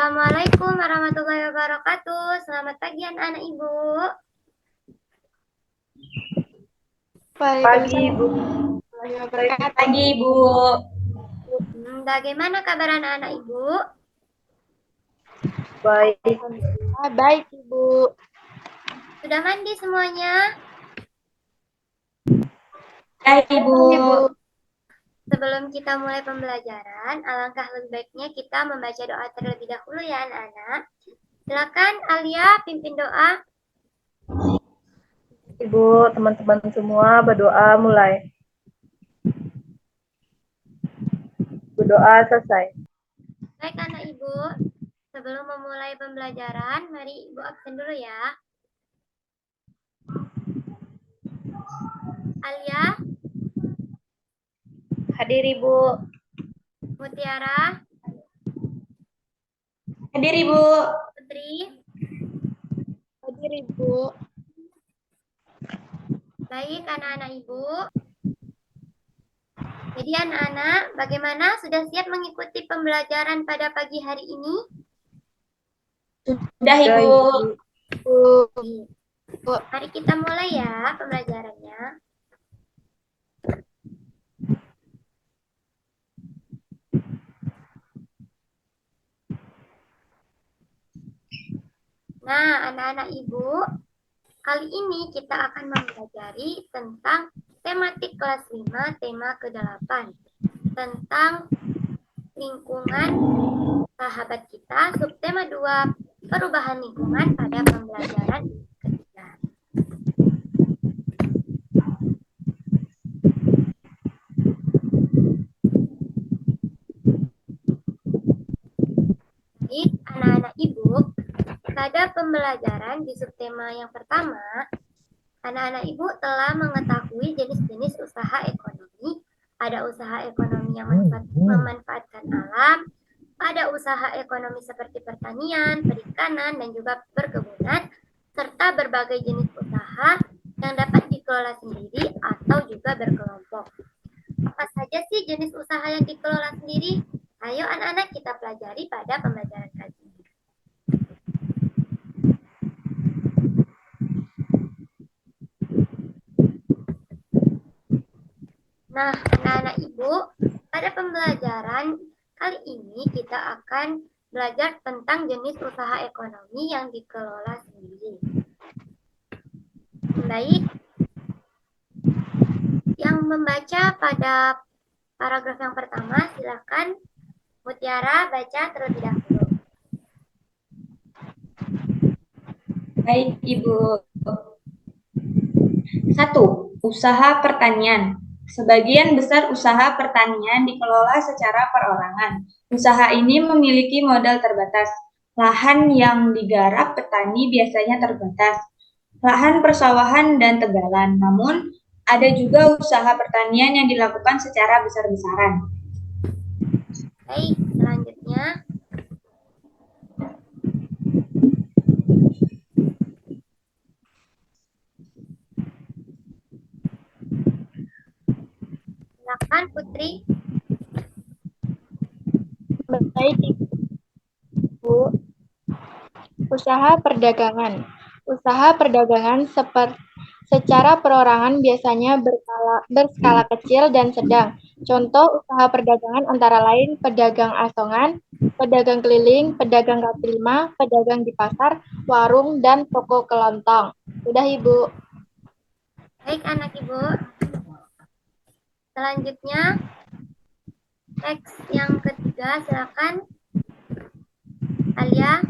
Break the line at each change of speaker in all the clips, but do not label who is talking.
Assalamualaikum warahmatullahi wabarakatuh. Selamat pagi anak-anak Ibu.
Pagi,
Waalaikumsalam
Ibu.
warahmatullahi wabarakatuh.
Pagi, Ibu.
Bagaimana kabar anak-anak Ibu?
Baik.
Alhamdulillah baik, Ibu.
Sudah mandi semuanya?
Ya, Ibu.
Belum, Ibu.
Sebelum kita mulai pembelajaran, alangkah lebih baiknya kita membaca doa terlebih dahulu ya anak-anak. Silakan Alia pimpin doa.
Ibu, teman-teman semua berdoa mulai. Berdoa selesai.
Baik anak Ibu, sebelum memulai pembelajaran, mari Ibu absen dulu ya. Alia,
Hadir, Ibu.
Mutiara,
Hadir, Ibu.
Putri.
Hadir, Ibu.
Baik anak-anak Ibu. Jadi anak-anak, bagaimana sudah siap mengikuti pembelajaran pada pagi hari ini?
Sudah, Ibu.
Ibu.
Mari kita mulai ya pembelajarannya. Nah, anak-anak Ibu, kali ini kita akan mempelajari tentang tematik kelas 5, tema ke-8. Tentang lingkungan sahabat kita, subtema 2, perubahan lingkungan pada pembelajaran ketiga. Jadi, anak-anak Ibu, pada pembelajaran di subtema yang pertama, anak-anak Ibu telah mengetahui jenis-jenis usaha ekonomi. Ada usaha ekonomi yang memanfaatkan alam, ada usaha ekonomi seperti pertanian, perikanan, dan juga perkebunan, serta berbagai jenis usaha yang dapat dikelola sendiri atau juga berkelompok. Apa saja sih jenis usaha yang dikelola sendiri? Ayo anak-anak kita pelajari pada pembelajaran kali ini. Nah, anak-anak Ibu, pada pembelajaran kali ini kita akan belajar tentang jenis usaha ekonomi yang dikelola sendiri. Baik, yang membaca pada paragraf yang pertama, silakan Mutiara baca terlebih dahulu.
Baik, Ibu. 1. Usaha pertanian. Sebagian besar usaha pertanian dikelola secara perorangan. Usaha ini memiliki modal terbatas. Lahan yang digarap petani biasanya terbatas. Lahan persawahan dan tegalan. Namun, ada juga usaha pertanian yang dilakukan secara besar-besaran.
Baik, selanjutnya silakan Putri.
Baik, Ibu. Usaha perdagangan. Usaha perdagangan secara perorangan biasanya berskala kecil dan sedang. Contoh usaha perdagangan antara lain pedagang asongan, pedagang keliling, pedagang kaki lima, pedagang di pasar, warung, dan toko kelontong. Sudah, Ibu.
Baik anak Ibu. Selanjutnya teks yang ketiga, silakan Alia.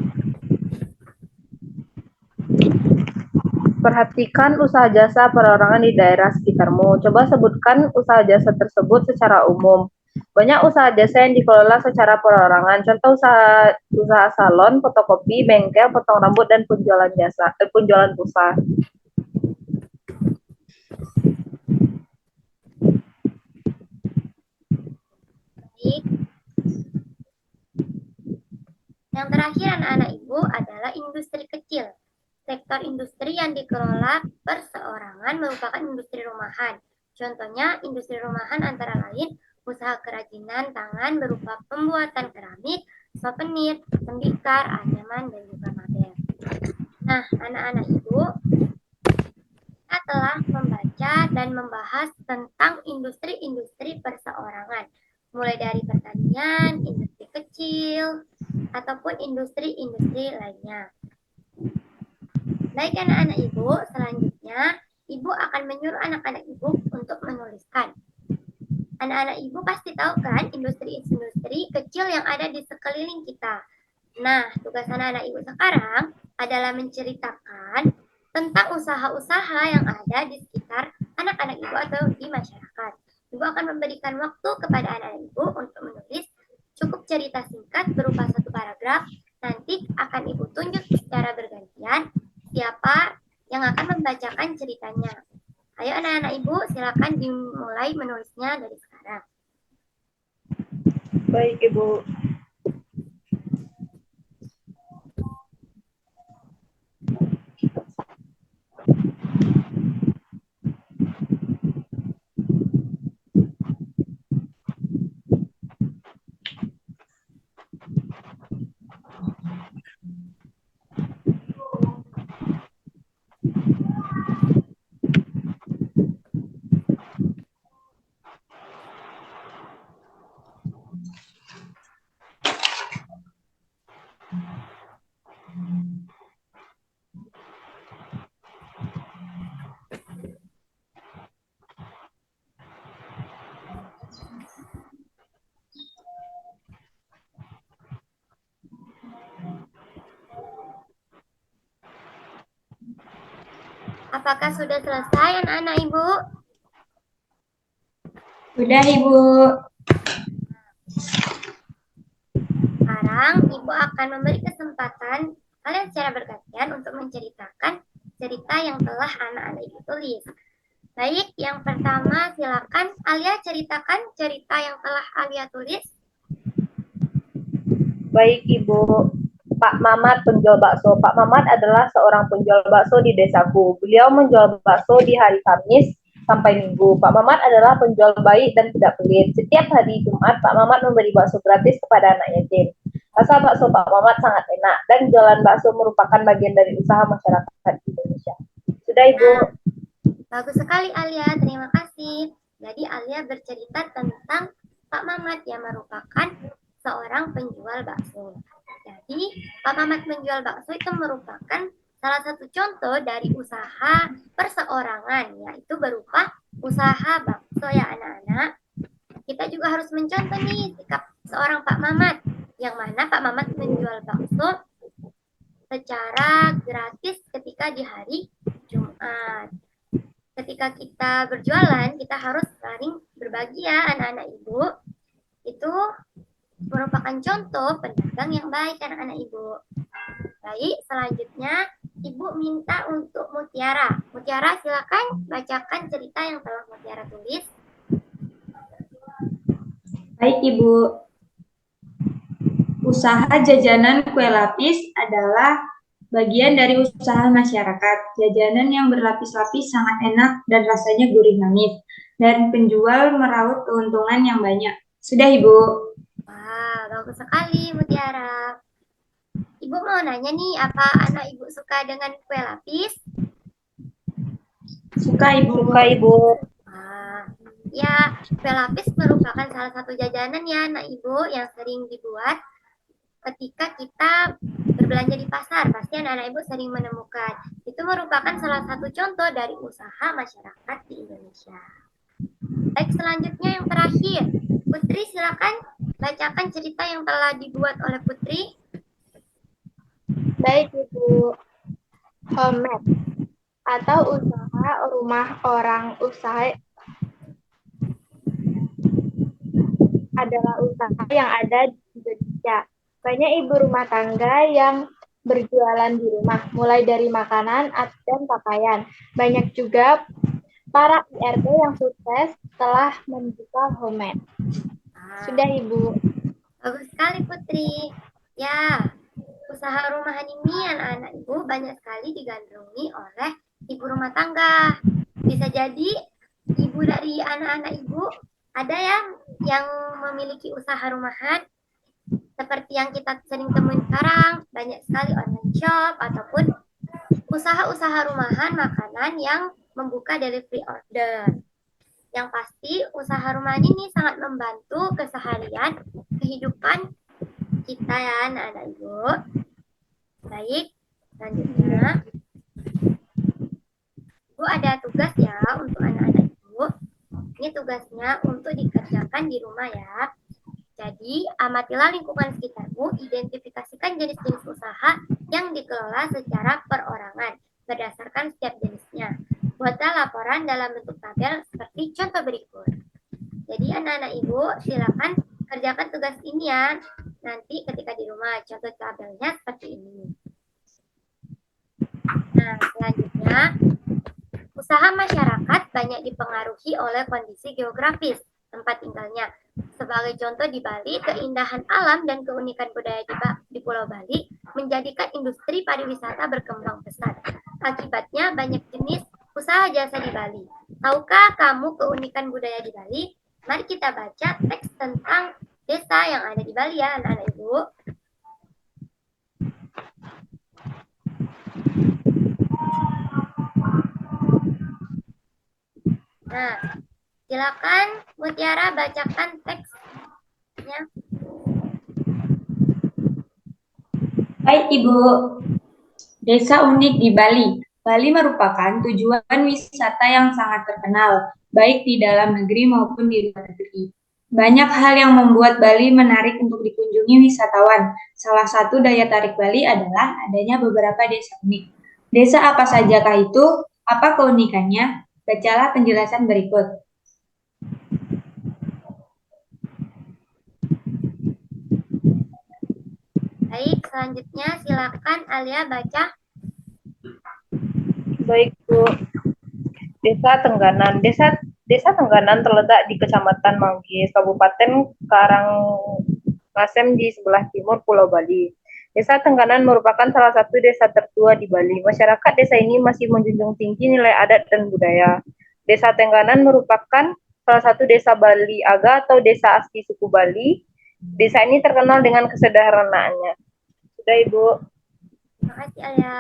Perhatikan usaha jasa perorangan di daerah sekitarmu. Coba sebutkan usaha jasa tersebut secara umum. Banyak usaha jasa yang dikelola secara perorangan. Contoh usaha salon, fotokopi, bengkel, potong rambut, dan penjualan pulsa.
Baik. Yang terakhir anak-anak Ibu adalah industri kecil. Sektor industri yang dikelola perseorangan merupakan industri rumahan. Contohnya industri rumahan antara lain usaha kerajinan tangan berupa pembuatan keramik, souvenir, tembikar, anyaman, dan juga mabel. Nah, anak-anak ibu, kita telah membaca dan membahas tentang industri-industri perseorangan, mulai dari pertanian, industri kecil, ataupun industri-industri lainnya. Baik anak-anak ibu, selanjutnya ibu akan menyuruh anak-anak ibu untuk menuliskan. Anak-anak ibu pasti tahu kan industri-industri kecil yang ada di sekeliling kita. Nah, tugas anak-anak ibu sekarang adalah menceritakan tentang usaha-usaha yang ada di sekitar anak-anak ibu atau di masyarakat. Ibu akan memberikan waktu kepada anak-anak ibu untuk menulis cukup cerita singkat berupa satu paragraf. Nanti akan ibu tunjuk secara bergantian siapa yang akan membacakan ceritanya. Ayo anak-anak ibu, silakan dimulai menulisnya dari sekarang.
Baik, Ibu.
Apakah sudah selesai anak-anak ibu?
Sudah, Ibu.
Sekarang ibu akan memberi kesempatan kalian secara bergantian untuk menceritakan cerita yang telah anak-anak ibu tulis. Baik, yang pertama silakan Alia ceritakan cerita yang telah Alia tulis.
Baik, Ibu. Pak Mamat penjual bakso. Pak Mamat adalah seorang penjual bakso di desaku. Beliau menjual bakso di hari Kamis sampai Minggu. Pak Mamat adalah penjual baik dan tidak pelit. Setiap hari Jumat, Pak Mamat memberi bakso gratis kepada anak yatim. Rasa bakso Pak Mamat sangat enak dan jualan bakso merupakan bagian dari usaha masyarakat di Indonesia. Sudah, Ibu.
Bagus sekali Alia, terima kasih. Jadi Alia bercerita tentang Pak Mamat yang merupakan seorang penjual bakso. Jadi Pak Mamat menjual bakso itu merupakan salah satu contoh dari usaha perseorangan, yaitu berupa usaha bakso ya anak-anak. Kita juga harus mencontoh nih sikap seorang Pak Mamat, yang mana Pak Mamat menjual bakso secara gratis ketika di hari Jumat. Ketika kita berjualan, kita harus saling berbagi ya anak-anak ibu. Itu merupakan contoh pedagang yang baik anak-anak ibu. Baik, selanjutnya ibu minta untuk Mutiara. Mutiara silakan bacakan cerita yang telah Mutiara tulis.
Baik, Ibu. Usaha jajanan kue lapis adalah bagian dari usaha masyarakat. Jajanan yang berlapis-lapis sangat enak dan rasanya gurih manis. Dan penjual meraup keuntungan yang banyak. Sudah, Ibu.
Wah, bagus sekali Mutiara. Ibu mau nanya nih, apa anak ibu suka dengan kue lapis?
Suka, Ibu.
Suka, Ibu.
Ya, kue lapis merupakan salah satu jajanan ya anak ibu yang sering dibuat ketika kita berbelanja di pasar. Pasti anak-anak ibu sering menemukan. Itu merupakan salah satu contoh dari usaha masyarakat di Indonesia. Baik, selanjutnya yang terakhir. Putri silakan bacakan cerita yang telah dibuat oleh Putri.
Baik, Ibu. Homemade atau usaha rumah orang usaha adalah usaha yang ada di Indonesia. Banyak ibu rumah tangga yang berjualan di rumah, mulai dari makanan dan pakaian. Banyak juga para IRT yang sukses telah membuka homemade. Sudah, Ibu.
Bagus sekali Putri. Ya, usaha rumahan ini anak-anak ibu banyak sekali digandrungi oleh ibu rumah tangga. Bisa jadi ibu dari anak-anak ibu ada yang memiliki usaha rumahan. Seperti yang kita sering temuin sekarang, banyak sekali online shop ataupun usaha-usaha rumahan makanan yang membuka delivery order. Yang pasti, usaha rumahan ini sangat membantu keseharian kehidupan kita ya, anak-anak Ibu. Baik, selanjutnya. Ibu ada tugas ya untuk anak-anak Ibu. Ini tugasnya untuk dikerjakan di rumah ya. Jadi, amatilah lingkungan sekitarmu, identifikasikan jenis-jenis usaha yang dikelola secara perorangan berdasarkan setiap jenisnya. Buatlah laporan dalam bentuk tabel seperti contoh berikut. Jadi, anak-anak Ibu, silakan kerjakan tugas ini ya. Nanti ketika di rumah, contoh tabelnya seperti ini. Nah, selanjutnya, usaha masyarakat banyak dipengaruhi oleh kondisi geografis tempat tinggalnya. Sebagai contoh di Bali, keindahan alam dan keunikan budaya di Pulau Bali menjadikan industri pariwisata berkembang pesat. Akibatnya banyak jenis usaha jasa di Bali. Tahukah kamu keunikan budaya di Bali? Mari kita baca teks tentang desa yang ada di Bali ya, anak-anak Ibu. Nah, silakan Mutiara bacakan teksnya.
Baik Ibu, desa unik di Bali. Bali merupakan tujuan wisata yang sangat terkenal, baik di dalam negeri maupun di luar negeri. Banyak hal yang membuat Bali menarik untuk dikunjungi wisatawan. Salah satu daya tarik Bali adalah adanya beberapa desa unik. Desa apa sajakah itu? Apa keunikannya? Bacalah penjelasan berikut.
Baik, selanjutnya silakan Alia baca.
Baik, Bu. Desa Tengganan. Desa Tengganan terletak di Kecamatan Manggis, Kabupaten Karangasem di sebelah timur Pulau Bali. Desa Tengganan merupakan salah satu desa tertua di Bali. Masyarakat desa ini masih menjunjung tinggi nilai adat dan budaya. Desa Tengganan merupakan salah satu desa Bali Aga atau desa asli suku Bali. Desa ini terkenal dengan kesederhanaannya. Sudah, Ibu.
Terima kasih Alia.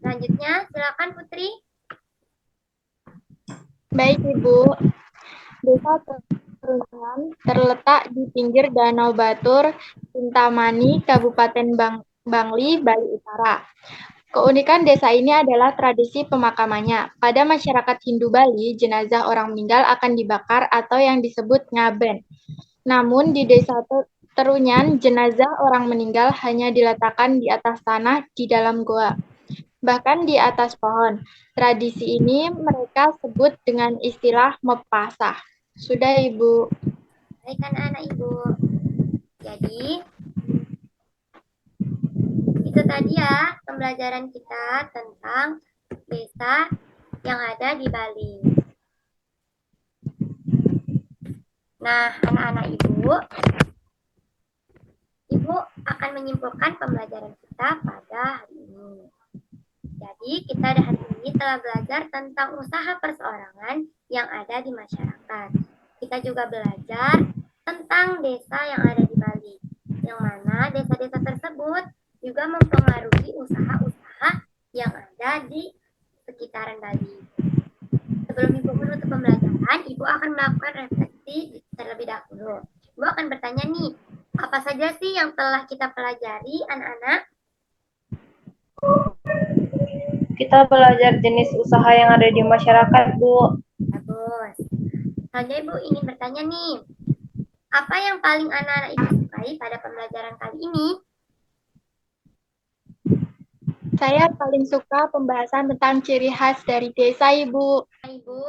Selanjutnya, silakan Putri.
Baik, Ibu. Desa Tengganan terletak di pinggir Danau Batur, Kintamani, Kabupaten Bangli, Bali Utara. Keunikan desa ini adalah tradisi pemakamannya. Pada masyarakat Hindu Bali, jenazah orang meninggal akan dibakar atau yang disebut ngaben. Namun di desa Terunyan, jenazah orang meninggal hanya diletakkan di atas tanah di dalam goa, bahkan di atas pohon. Tradisi ini mereka sebut dengan istilah mepasah. Sudah, Ibu.
Baik anak-anak Ibu. Jadi, itu tadi ya pembelajaran kita tentang desa yang ada di Bali. Nah, anak-anak Ibu akan menyimpulkan pembelajaran kita pada hari ini. Jadi, kita hari ini telah belajar tentang usaha perseorangan yang ada di masyarakat. Kita juga belajar tentang desa yang ada di Bali, yang mana desa-desa tersebut juga mempengaruhi usaha-usaha yang ada di sekitaran Bali. Sebelum Ibu menutup pembelajaran, Ibu akan melakukan refleksi terlebih dahulu. Ibu akan bertanya nih, apa saja sih yang telah kita pelajari, anak-anak?
Kita belajar jenis usaha yang ada di masyarakat, Bu.
Bagus. Selanjutnya Ibu ingin bertanya nih, apa yang paling anak-anak Ibu sukai pada pembelajaran kali ini?
Saya paling suka pembahasan tentang ciri khas dari desa, Ibu.
Ibu,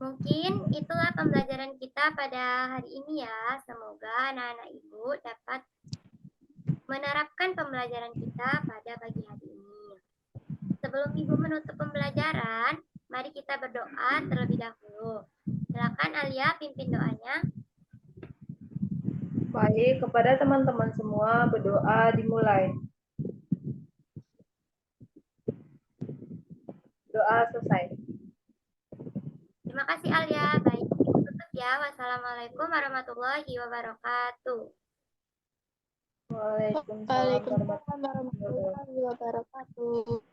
mungkin itulah pembelajaran kita pada hari ini ya. Semoga anak-anak Ibu dapat menerapkan pembelajaran kita pada pagi hari ini. Sebelum Ibu menutup pembelajaran, mari kita berdoa terlebih dahulu. Silakan Alia pimpin doanya.
Baik, kepada teman-teman semua berdoa dimulai. Doa selesai.
Terima kasih Alia. Baik, Ibu tutup ya. Wassalamualaikum warahmatullahi wabarakatuh.
Waalaikumsalam
Waalaikumsalam
warahmatullahi wabarakatuh.
warahmatullahi wabarakatuh.